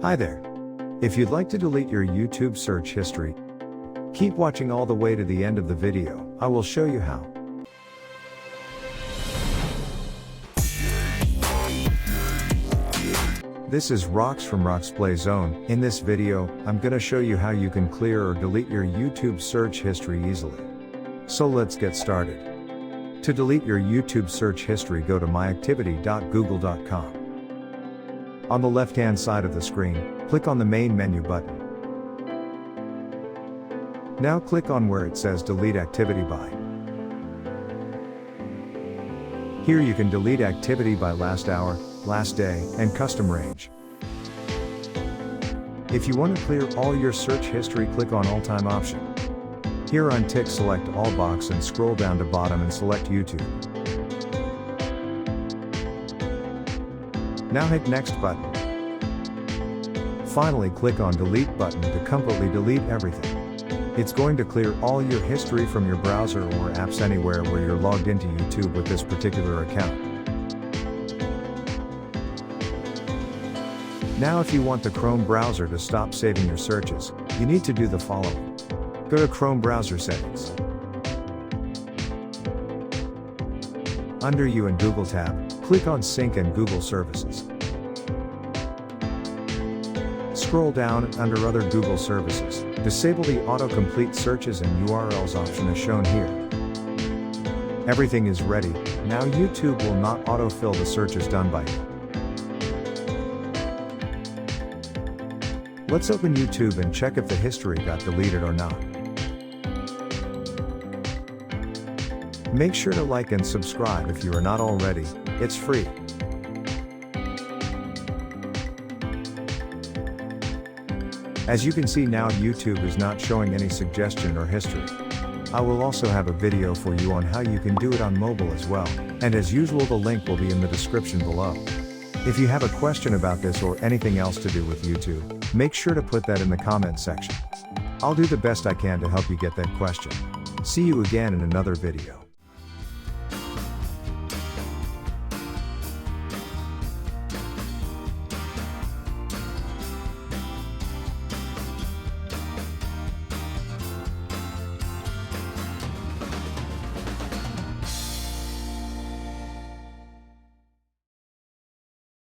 Hi there. If you'd like to delete your YouTube search history, keep watching all the way to the end of the video. I will show you how. This is Rox from ROXPLAY Zone. In this video, I'm gonna show you how you can clear or delete your YouTube search history easily. So let's get started. To delete your YouTube search history, go to myactivity.google.com. On the left-hand side of the screen, click on the main menu button. Now click on where it says Delete Activity By. Here you can delete activity by last hour, last day, and custom range. If you want to clear all your search history, click on All Time option. Here untick Select All box and scroll down to bottom and select YouTube. Now hit Next button. Finally click on Delete button to completely delete everything. It's going to clear all your history from your browser or apps anywhere where you're logged into YouTube with this particular account. Now if you want the Chrome browser to stop saving your searches, you need to do the following. Go to Chrome browser settings. Under You and Google tab, click on Sync and Google Services. Scroll down and under Other Google Services, disable the autocomplete searches and URLs option as shown here. Everything is ready. Now YouTube will not autofill the searches done by you. Let's open YouTube and check if the history got deleted or not. Make sure to like and subscribe if you are not already. It's free. As you can see now, YouTube is not showing any suggestion or history. I will also have a video for you on how you can do it on mobile as well, and as usual the link will be in the description below. If you have a question about this or anything else to do with YouTube, make sure to put that in the comment section. I'll do the best I can to help you get that question. See you again in another video.